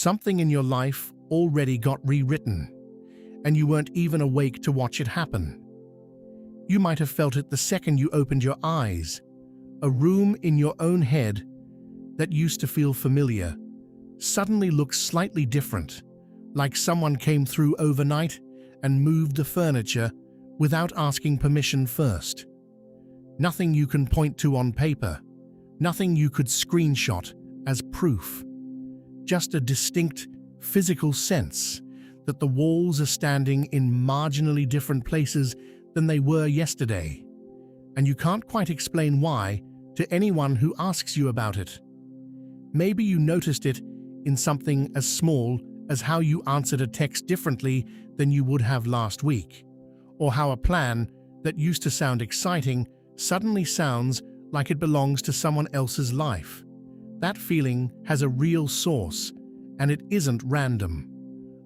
Something in your life already got rewritten, and you weren't even awake to watch it happen. You might have felt it the second you opened your eyes. A room in your own head that used to feel familiar suddenly looks slightly different, like someone came through overnight and moved the furniture without asking permission first. Nothing you can point to on paper, nothing you could screenshot as proof. Just a distinct physical sense that the walls are standing in marginally different places than they were yesterday, and you can't quite explain why to anyone who asks you about it. Maybe you noticed it in something as small as how you answered a text differently than you would have last week, or how a plan that used to sound exciting suddenly sounds like it belongs to someone else's life. That feeling has a real source, and it isn't random.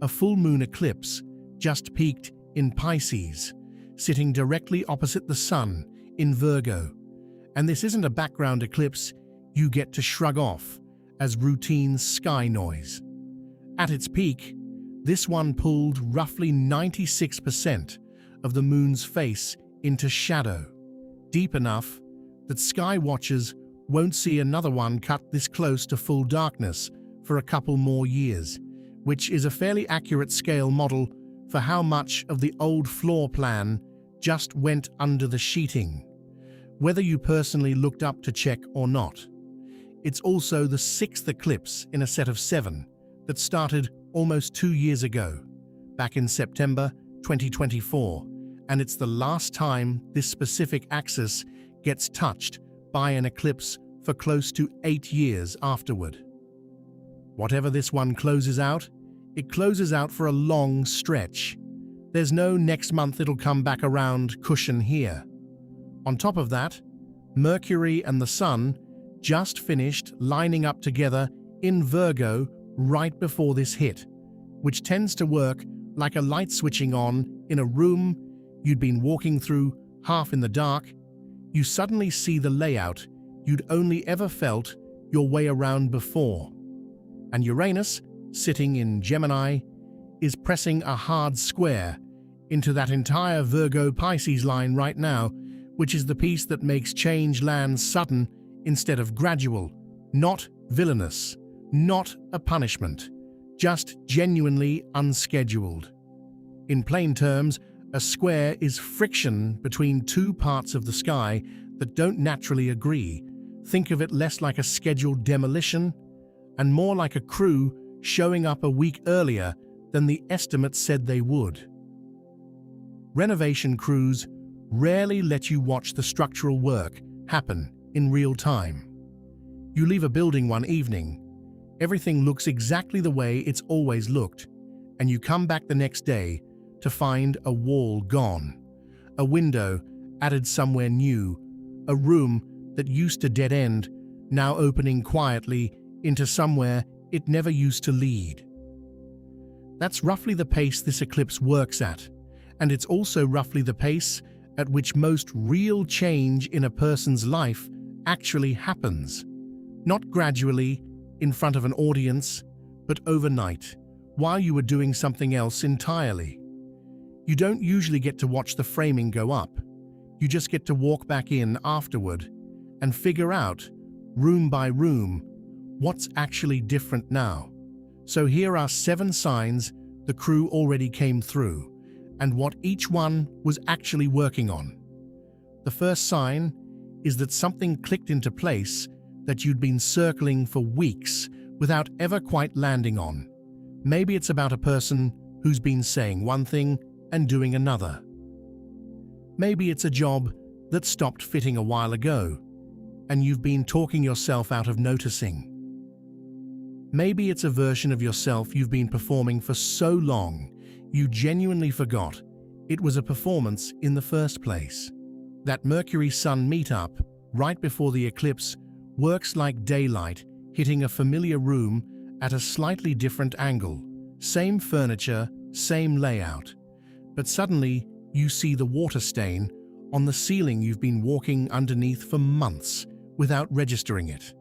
A full moon eclipse just peaked in Pisces, sitting directly opposite the sun in Virgo. And this isn't a background eclipse you get to shrug off as routine sky noise. At its peak, this one pulled roughly 96% of the moon's face into shadow, deep enough that sky watchers won't see another one cut this close to full darkness for a couple more years, which is a fairly accurate scale model for how much of the old floor plan just went under the sheeting, whether you personally looked up to check or not. It's also the 6th eclipse in a set of 7 that started almost 2 years ago, back in September 2024, and it's the last time this specific axis gets touched by an eclipse for close to 8 years afterward. Whatever this one closes out, it closes out for a long stretch. There's no next month it'll come back around cushion here. On top of that, Mercury and the Sun just finished lining up together in Virgo right before this hit, which tends to work like a light switching on in a room you'd been walking through half in the dark. You suddenly see the layout you'd only ever felt your way around before. And Uranus, sitting in Gemini, is pressing a hard square into that entire Virgo-Pisces line right now, which is the piece that makes change land sudden instead of gradual, not villainous, not a punishment, just genuinely unscheduled. In plain terms, a square is friction between two parts of the sky that don't naturally agree. Think of it less like a scheduled demolition and more like a crew showing up a week earlier than the estimates said they would. Renovation crews rarely let you watch the structural work happen in real time. You leave a building one evening, everything looks exactly the way it's always looked, and you come back the next day to find a wall gone, a window added somewhere new, a room that used to dead end now opening quietly into somewhere it never used to lead. That's roughly the pace this eclipse works at, and it's also roughly the pace at which most real change in a person's life actually happens. Not gradually, in front of an audience, but overnight, while you were doing something else entirely. You don't usually get to watch the framing go up. You just get to walk back in afterward and figure out, room by room, what's actually different now. So here are 7 signs the crew already came through, and what each one was actually working on. The first sign is that something clicked into place that you'd been circling for weeks without ever quite landing on. Maybe it's about a person who's been saying one thing and doing another. Maybe it's a job that stopped fitting a while ago, and you've been talking yourself out of noticing. Maybe it's a version of yourself you've been performing for so long you genuinely forgot it was a performance in the first place. That Mercury-Sun meetup right before the eclipse works like daylight hitting a familiar room at a slightly different angle. Same furniture, same layout. But suddenly you see the water stain on the ceiling you've been walking underneath for months without registering it.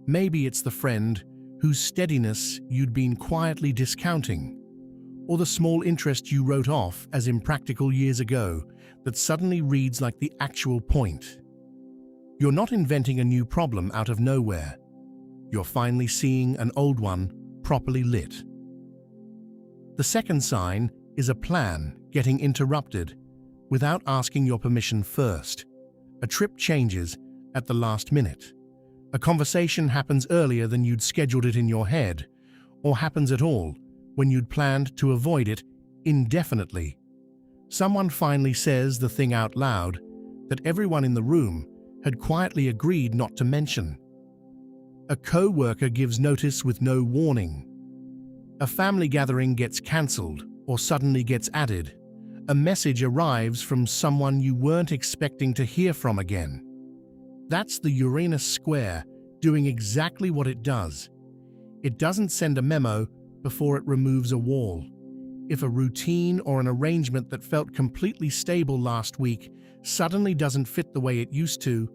Maybe it's the friend whose steadiness you'd been quietly discounting, or the small interest you wrote off as impractical years ago that suddenly reads like the actual point. You're not inventing a new problem out of nowhere. You're finally seeing an old one properly lit. The second sign is a plan getting interrupted without asking your permission first. A trip changes at the last minute. A conversation happens earlier than you'd scheduled it in your head, or happens at all when you'd planned to avoid it indefinitely. Someone finally says the thing out loud that everyone in the room had quietly agreed not to mention. A co-worker gives notice with no warning. A family gathering gets cancelled or suddenly gets added. A message arrives from someone you weren't expecting to hear from again. That's the Uranus square doing exactly what it does. It doesn't send a memo before it removes a wall. If a routine or an arrangement that felt completely stable last week suddenly doesn't fit the way it used to,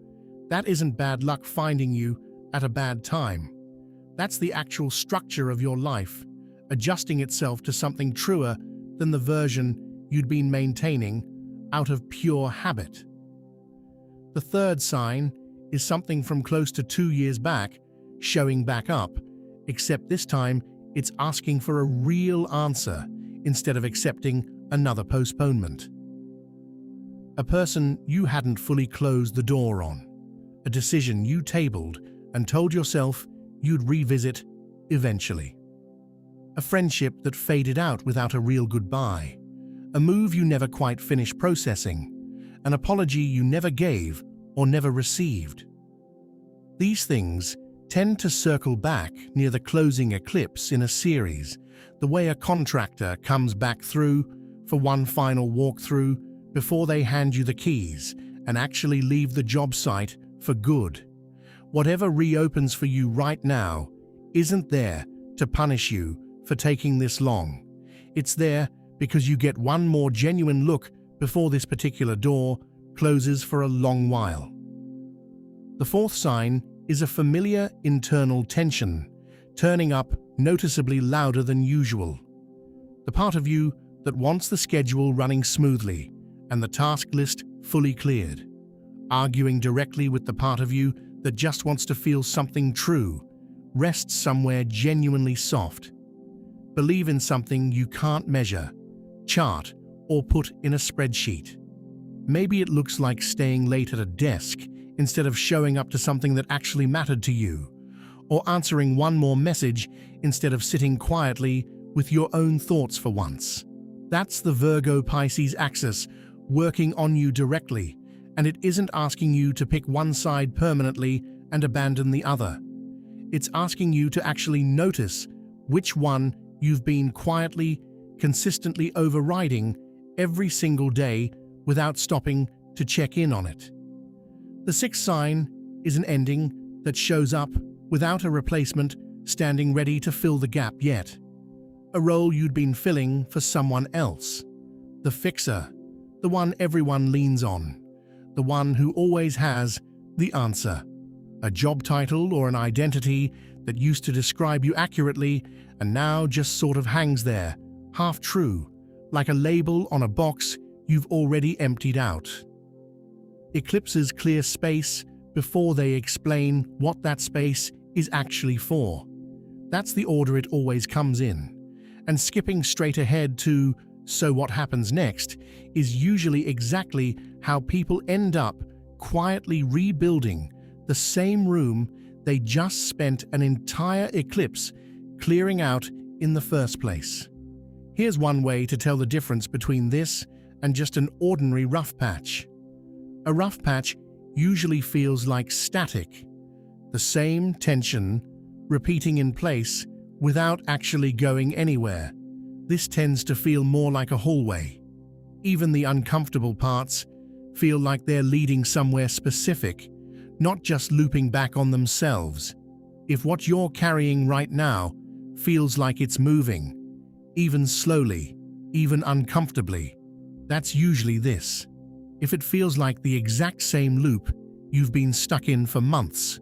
that isn't bad luck finding you at a bad time. That's the actual structure of your life, adjusting itself to something truer than the version you'd been maintaining out of pure habit. The third sign is something from close to 2 years back, showing back up, except this time it's asking for a real answer instead of accepting another postponement. A person you hadn't fully closed the door on, a decision you tabled and told yourself you'd revisit eventually. A friendship that faded out without a real goodbye, a move you never quite finished processing, an apology you never gave or never received. These things tend to circle back near the closing eclipse in a series, the way a contractor comes back through for one final walkthrough before they hand you the keys and actually leave the job site for good. Whatever reopens for you right now isn't there to punish you for taking this long. It's there because you get one more genuine look before this particular door closes for a long while. The fourth sign is a familiar internal tension, turning up noticeably louder than usual. The part of you that wants the schedule running smoothly and the task list fully cleared, arguing directly with the part of you that just wants to feel something true, rests somewhere genuinely soft. Believe in something you can't measure, chart, or put in a spreadsheet. Maybe it looks like staying late at a desk instead of showing up to something that actually mattered to you, or answering one more message instead of sitting quietly with your own thoughts for once. That's the Virgo-Pisces axis working on you directly, and it isn't asking you to pick one side permanently and abandon the other. It's asking you to actually notice which one you've been quietly, consistently overriding every single day without stopping to check in on it. The sixth sign is an ending that shows up without a replacement standing ready to fill the gap yet. A role you'd been filling for someone else. The fixer, the one everyone leans on, the one who always has the answer. A job title or an identity that used to describe you accurately and now just sort of hangs there, half true, like a label on a box you've already emptied out. Eclipses clear space before they explain what that space is actually for. That's the order it always comes in. And skipping straight ahead to "so what happens next" is usually exactly how people end up quietly rebuilding the same room they just spent an entire eclipse clearing out in the first place. Here's one way to tell the difference between this and just an ordinary rough patch. A rough patch usually feels like static, the same tension repeating in place without actually going anywhere. This tends to feel more like a hallway. Even the uncomfortable parts feel like they're leading somewhere specific, not just looping back on themselves. If what you're carrying right now feels like it's moving, even slowly, even uncomfortably, that's usually this. If it feels like the exact same loop you've been stuck in for months,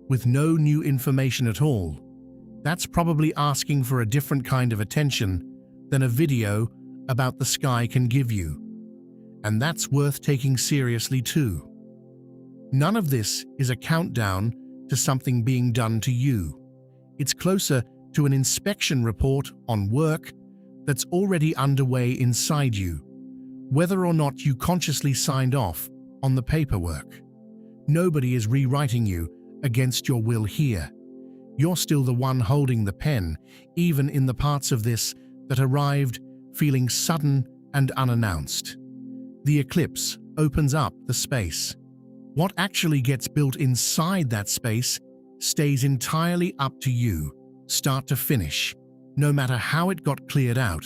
with no new information at all, That's probably asking for a different kind of attention than a video about the sky can give you. And that's worth taking seriously too. None of this is a countdown to something being done to you. It's closer to an inspection report on work that's already underway inside you, whether or not you consciously signed off on the paperwork. Nobody is rewriting you against your will here. You're still the one holding the pen, even in the parts of this that arrived feeling sudden and unannounced. The eclipse opens up the space. What actually gets built inside that space stays entirely up to you, start to finish, no matter how it got cleared out.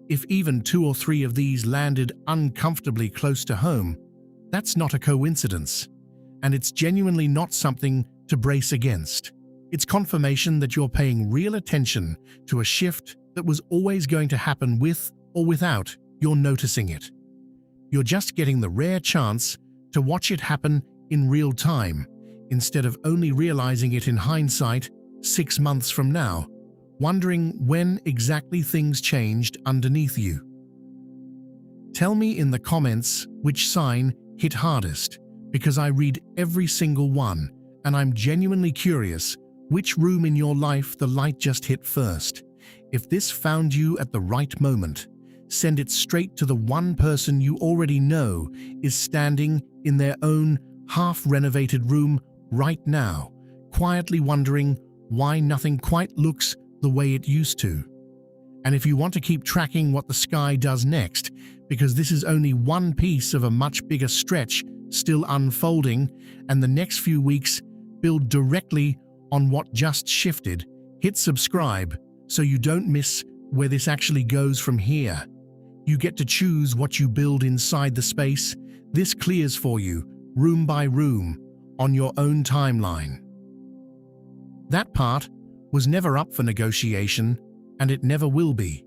If even 2 or 3 of these landed uncomfortably close to home, that's not a coincidence, and it's genuinely not something to brace against. It's confirmation that you're paying real attention to a shift that was always going to happen with or without your noticing it. You're just getting the rare chance to watch it happen in real time, instead of only realizing it in hindsight 6 months from now, wondering when exactly things changed underneath you. Tell me in the comments which sign hit hardest, because I read every single one, and I'm genuinely curious which room in your life the light just hit first. If this found you at the right moment, send it straight to the one person you already know is standing in their own half-renovated room right now, quietly wondering why nothing quite looks the way it used to. And if you want to keep tracking what the sky does next, because this is only one piece of a much bigger stretch still unfolding, and the next few weeks build directly on what just shifted, hit subscribe so you don't miss where this actually goes from here. You get to choose what you build inside the space. This clears for you, room by room, on your own timeline. That part was never up for negotiation, and it never will be.